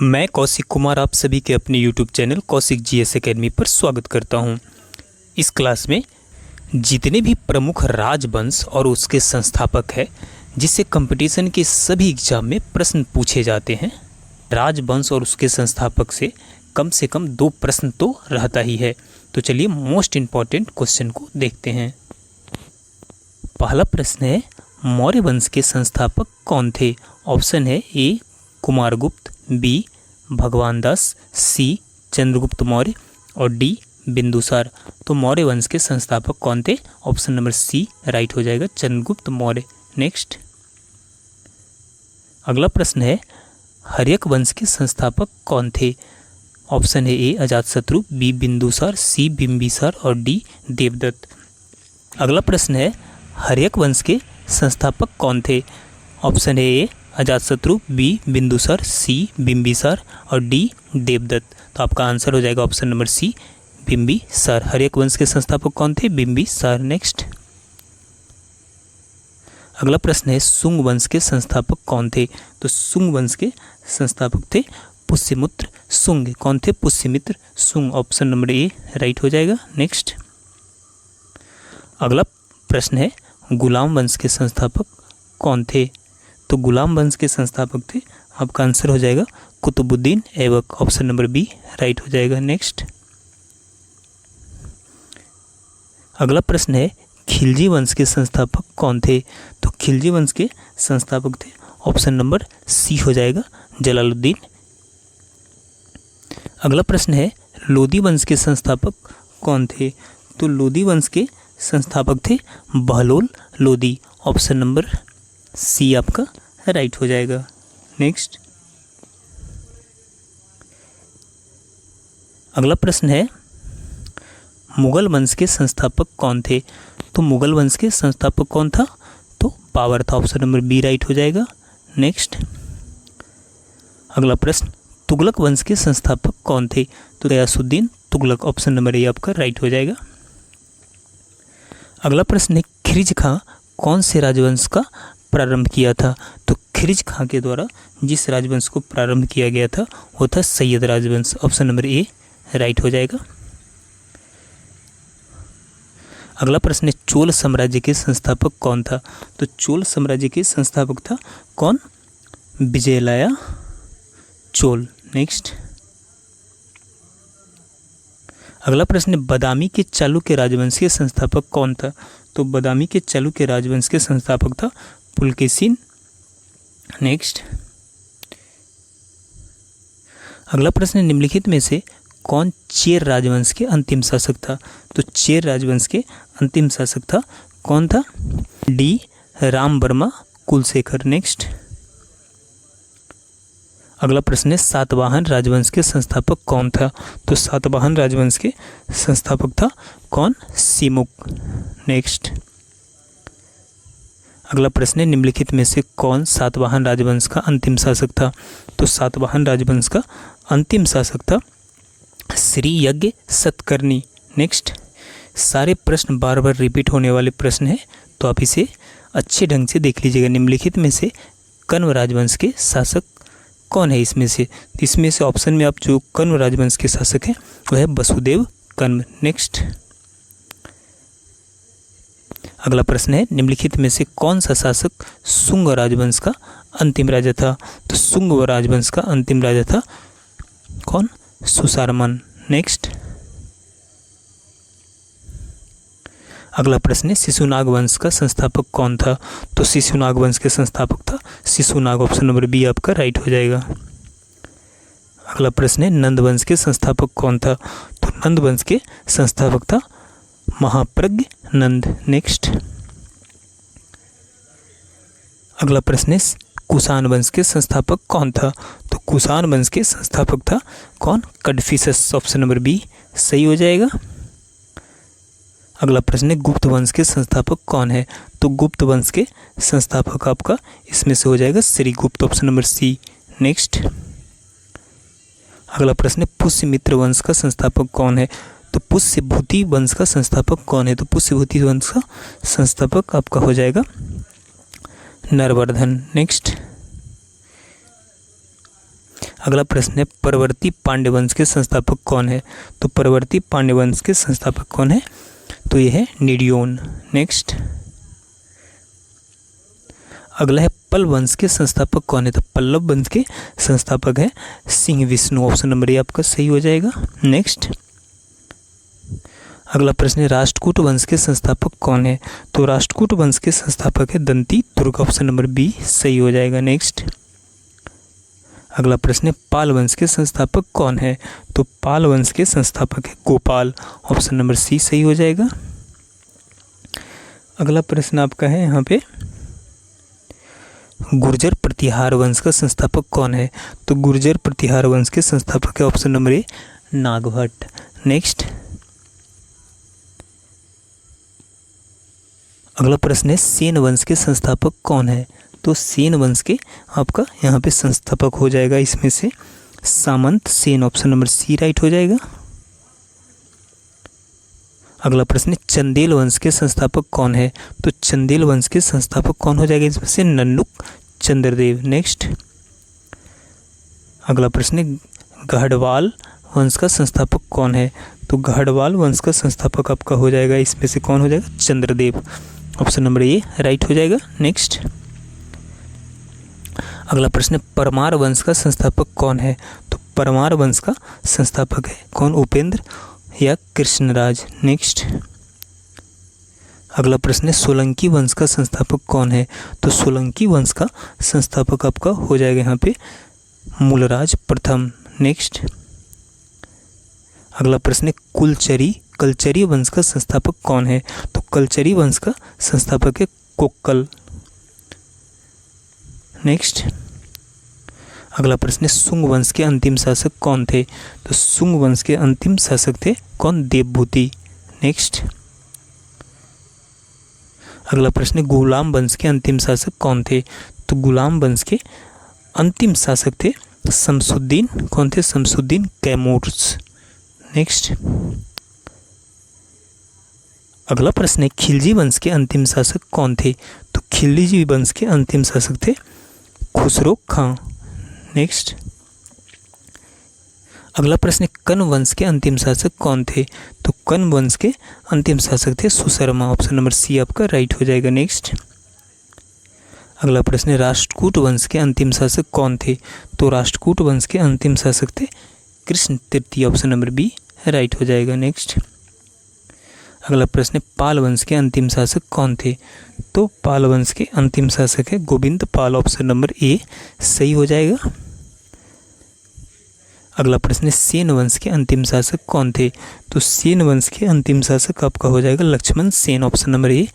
मैं कौशिक कुमार आप सभी के अपने YouTube channel Kaushik GS academy पर स्वागत करता हूं। इस क्लास में जितने भी प्रमुख राजवंश और उसके संस्थापक हैं, जिससे कंपटीशन के सभी एग्जाम में प्रश्न पूछे जाते हैं, राजवंश और उसके संस्थापक से कम 2 प्रश्न तो रहता ही है। तो चलिए मोस्ट इम्पॉर्टेंट क्वेश्चन को देखते हैं। पहला प्रश्न है, मौर्य वंश के संस्थापक कौन थे? ऑप्शन है ए कुमारगुप्त, बी भगवान दास, सी चंद्रगुप्त मौर्य और डी बिंदुसार। तो मौर्य वंश के संस्थापक कौन थे? ऑप्शन नंबर सी राइट हो जाएगा, चंद्रगुप्त मौर्य। नेक्स्ट अगला प्रश्न है, हर्यक वंश के संस्थापक कौन थे? ऑप्शन है A Ajatashatru, B Bindusara, C Bimbisara और डी देवदत्त। अगला प्रश्न है, हर्यक वंश के संस्थापक कौन थे? ऑप्शन है A Ajatashatru, B Bindusara, C Bimbisara और डी देवदत्त। तो आपका आंसर हो जाएगा option number C Bimbisara. Haryanka वंश के संस्थापक कौन थे? बिंबिसार। नेक्स्ट अगला प्रश्न है, शुंग वंश के संस्थापक कौन थे? तो शुंग वंश के संस्थापक थे पुष्यमित्र शुंग। कौन थे? Pushyamitra Shunga. Option number A right हो जाएगा। नेक्स्ट अगला प्रश्न है, गुलाम वंश के संस्थापक कौन थे? तो गुलाम वंश के संस्थापक थे, आपका आंसर हो जाएगा Qutubuddin Aibak. Option number B right हो जाएगा। नेक्स्ट अगला प्रश्न है, खिलजी वंश के संस्थापक कौन थे? तो खिलजी वंश के संस्थापक थे, ऑप्शन नंबर सी हो जाएगा जलालुद्दीन। अगला प्रश्न है, लोदी वंश के संस्थापक कौन थे? तो लोदी वंश के संस्थापक थे Bahlol Lodi. Option number C आपका राइट हो जाएगा। नेक्स्ट अगला प्रश्न है, मुगल वंश के संस्थापक कौन थे? तो मुगल वंश के संस्थापक कौन था? तो बाबर था। ऑप्शन नंबर बी राइट हो जाएगा। नेक्स्ट अगला प्रश्न, तुगलक वंश के संस्थापक कौन थे? तो Ghiyasuddin Tughlaq. Option number A आपका राइट हो जाएगा। अगला प्रश्न है, खिरिज खां कौन से राजवंश का प्रारंभ किया था? तो खिरिज खां के द्वारा जिस राजवंश को प्रारंभ किया गया था वो था सैयद राजवंश। ऑप्शन नंबर ए राइट हो जाएगा। अगला प्रश्न है, चोल साम्राज्य के संस्थापक कौन था? तो चोल साम्राज्य के संस्थापक था कौन? विजयलाया चोल। नेक्स्ट अगला प्रश्न है, बादामी के चालुक्य राजवंश के संस्थापक कौन था? तो बादामी के चालुक्य राजवंश के संस्थापक था पुलकेशिन। नेक्स्ट अगला प्रश्न है, निम्नलिखित में से कौन चेर राजवंश के अंतिम शासक था? तो चेर राजवंश के अंतिम शासक था कौन था? डी राम वर्मा कुलशेखर। नेक्स्ट अगला प्रश्न है, सातवाहन राजवंश के संस्थापक कौन था? तो सातवाहन राजवंश के संस्थापक था कौन? सिमुक। नेक्स्ट अगला प्रश्न है, निम्नलिखित में से कौन सातवाहन राजवंश का अंतिम शासक था? तो सातवाहन राजवंश का अंतिम शासक था श्री यज्ञ सतकर्णी। नेक्स्ट सारे प्रश्न बार बार रिपीट होने वाले प्रश्न हैं, तो आप इसे अच्छे ढंग से देख लीजिएगा। निम्नलिखित में से कण्व राजवंश के शासक कौन है? इसमें से ऑप्शन में आप जो कण्व राजवंश के शासक हैं वह है वसुदेव कण्व। नेक्स्ट अगला प्रश्न है, निम्नलिखित में से कौन सा शासक शुंग राजवंश का अंतिम राजा था? तो शुंग राजवंश का अंतिम राजा था कौन? सुशारमन। नेक्स्ट अगला प्रश्न है, शिशुनाग वंश का संस्थापक कौन था? तो शिशुनाग वंश के संस्थापक था शिशुनाग। ऑप्शन नंबर बी आपका राइट हो जाएगा। अगला प्रश्न है, नंद वंश के संस्थापक कौन था? तो नंद वंश के संस्थापक था महाप्रज्ञ नंद। नेक्स्ट अगला प्रश्न है, कुषाण वंश के संस्थापक कौन था? तो कुषाण वंश के संस्थापक था कौन? कड़फिसस। ऑप्शन नंबर बी सही हो जाएगा। अगला प्रश्न है, गुप्त वंश के संस्थापक कौन है? तो गुप्त वंश के संस्थापक आपका इसमें से हो जाएगा Shrigupta. Option number C. Next अगला प्रश्न है, पुष्यमित्र वंश का संस्थापक कौन है? तो पुष्यभूति वंश का संस्थापक कौन है? तो पुष्यभूति वंश का संस्थापक आपका हो जाएगा नरवर्धन। नेक्स्ट अगला प्रश्न है परवर्ती पांड्य वंश के संस्थापक कौन है? तो परवर्ती पांड्य वंश के संस्थापक कौन है? तो ये है निडियोन। नेक्स्ट अगला है पल्ल वंश के संस्थापक कौन है? तो पल्लव वंश के संस्थापक है Singh Vishnu. Option number A आपका सही हो जाएगा। नेक्स्ट अगला प्रश्न है राष्ट्रकूट वंश के संस्थापक कौन है? तो राष्ट्रकूट वंश के संस्थापक है दंती दुर्ग। ऑप्शन नंबर बी सही हो जाएगा। नेक्स्ट अगला प्रश्न है पाल वंश के संस्थापक कौन है? तो पाल वंश के संस्थापक है गोपाल। ऑप्शन नंबर सी सही हो जाएगा। अगला प्रश्न आपका है यहाँ पे गुर्जर प्रतिहार वंश का संस्थापक कौन है? तो गुर्जर प्रतिहार वंश के संस्थापक है ऑप्शन नंबर ए नागभट्ट। नेक्स्ट अगला प्रश्न है सेन वंश के संस्थापक कौन है? तो सेन वंश के आपका यहाँ पे संस्थापक हो जाएगा इसमें से Samant Sen. Option number C right हो जाएगा। अगला प्रश्न है चंदेल वंश के संस्थापक कौन है? तो चंदेल वंश के संस्थापक कौन हो जाएगा इसमें से नन्नुक चंद्रदेव। नेक्स्ट अगला प्रश्न है गढ़वाल वंश का संस्थापक कौन है? तो गढ़वाल वंश का संस्थापक आपका हो जाएगा इसमें से कौन हो जाएगा? Chandradev. Option number A right हो जाएगा। नेक्स्ट अगला प्रश्न है परमार वंश का संस्थापक कौन है? तो परमार वंश का संस्थापक है कौन? उपेंद्र या कृष्णराज। नेक्स्ट अगला प्रश्न है सोलंकी वंश का संस्थापक कौन है? तो सोलंकी वंश का संस्थापक आपका हो जाएगा यहाँ पे मूलराज प्रथम। नेक्स्ट अगला प्रश्न है कलचरी वंश का संस्थापक कौन है? तो कलचरी वंश का संस्थापक है कोक्कल। नेक्स्ट अगला प्रश्न है शुंग वंश के अंतिम शासक कौन थे? तो शुंग वंश के अंतिम शासक थे कौन? देवभूति। नेक्स्ट अगला प्रश्न है गुलाम वंश के अंतिम शासक कौन थे? तो गुलाम वंश के अंतिम शासक थे शमसुद्दीन। कौन थे? शमसुद्दीन कैमूर्स। नेक्स्ट अगला प्रश्न है खिलजी वंश के अंतिम शासक कौन थे? तो खिलजी वंश के अंतिम शासक थे खुसरो खां। नेक्स्ट अगला प्रश्न है कण्व वंश के अंतिम शासक कौन थे? तो कण्व वंश के अंतिम शासक थे सुशर्मा। ऑप्शन नंबर सी आपका राइट हो जाएगा। नेक्स्ट अगला प्रश्न है राष्ट्रकूट वंश के अंतिम शासक कौन थे? तो राष्ट्रकूट वंश के अंतिम शासक थे कृष्ण तृतीय। ऑप्शन नंबर बी राइट हो जाएगा। नेक्स्ट अगला प्रश्न है पाल वंश के अंतिम शासक कौन थे? तो पाल वंश के अंतिम शासक है गोविंद पाल। ऑप्शन नंबर ए सही हो जाएगा। अगला प्रश्न है सेन वंश के अंतिम शासक कौन थे? तो सेन वंश के अंतिम शासक आपका हो जाएगा Lakshman Sen. Option number A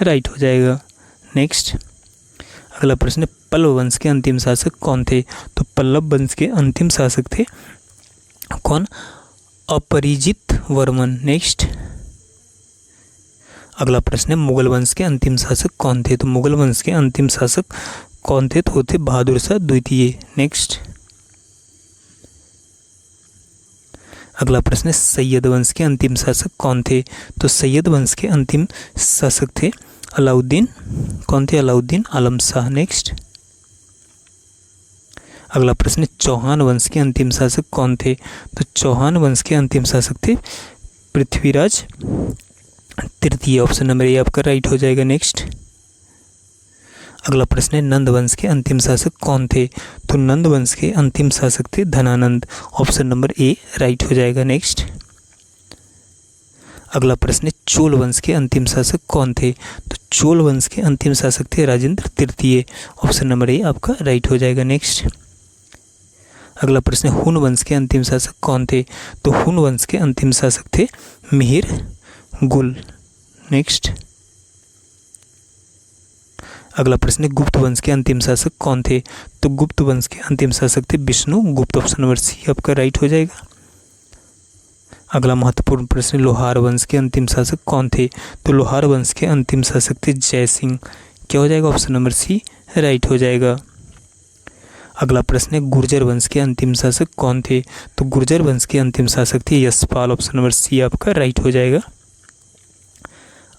right हो जाएगा। नेक्स्ट अगला प्रश्न है पल्लव वंश के अंतिम शासक कौन थे? तो पल्लव वंश के अंतिम शासक थे कौन? अपरिजित वर्मन। नेक्स्ट अगला प्रश्न है मुगल वंश के अंतिम शासक कौन थे? तो मुगल वंश के अंतिम शासक कौन थे? तो थे बहादुर शाह द्वितीय। नेक्स्ट अगला प्रश्न है सैयद वंश के अंतिम शासक कौन थे? तो सैयद वंश के अंतिम शासक थे अलाउद्दीन। कौन थे? अलाउद्दीन आलम शाह। नेक्स्ट अगला प्रश्न है चौहान वंश के अंतिम शासक कौन थे? तो चौहान वंश के अंतिम शासक थे पृथ्वीराज तृतीय। ऑप्शन नंबर ए आपका राइट हो जाएगा। नेक्स्ट अगला प्रश्न है नंद वंश के अंतिम शासक कौन थे? तो नंद वंश के अंतिम शासक थे Dhanananda. Option number A right हो जाएगा। नेक्स्ट अगला प्रश्न है चोल वंश के अंतिम शासक कौन थे? तो चोल वंश के अंतिम शासक थे राजेंद्र तृतीय। ऑप्शन नंबर ए आपका राइट हो जाएगा। नेक्स्ट अगला प्रश्न है हुन वंश के अंतिम शासक कौन थे? तो हुन वंश के अंतिम शासक थे मिहिर गुल। नेक्स्ट अगला प्रश्न है गुप्त वंश के अंतिम शासक कौन थे? तो गुप्त वंश के अंतिम शासक थे विष्णु गुप्त। ऑप्शन नंबर सी आपका राइट हो जाएगा। अगला महत्वपूर्ण प्रश्न लोहार वंश के अंतिम शासक कौन थे? तो लोहार वंश के अंतिम शासक थे जय सिंह। क्या हो जाएगा? ऑप्शन नंबर सी राइट हो जाएगा। अगला प्रश्न है गुर्जर वंश के अंतिम शासक कौन थे? तो गुर्जर वंश के अंतिम शासक थे यशपाल। ऑप्शन नंबर सी आपका राइट हो जाएगा।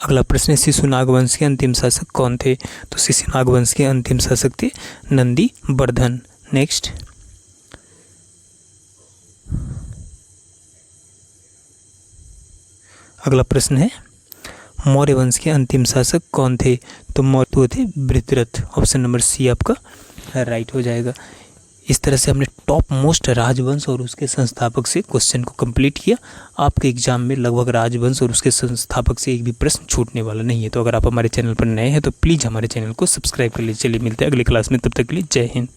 अगला प्रश्न है शिशुनाग वंश के अंतिम शासक कौन थे? तो शिशुनाग वंश के अंतिम शासक थे नंदी वर्धन। नेक्स्ट अगला प्रश्न है, मौर्य वंश के अंतिम शासक कौन थे? तो मौर्य थे वृत्रथ। ऑप्शन नंबर सी आपका राइट हो जाएगा। इस तरह से हमने टॉप मोस्ट राजवंश और उसके संस्थापक से क्वेश्चन को कंप्लीट किया। आपके एग्जाम में लगभग राजवंश और उसके संस्थापक से एक भी प्रश्न छूटने वाला नहीं है। तो अगर आप हमारे चैनल पर नए हैं तो प्लीज़ हमारे चैनल को सब्सक्राइब कर लीजिए। चलिए मिलते हैं अगली क्लास में, तब तक के लिए जय हिंद।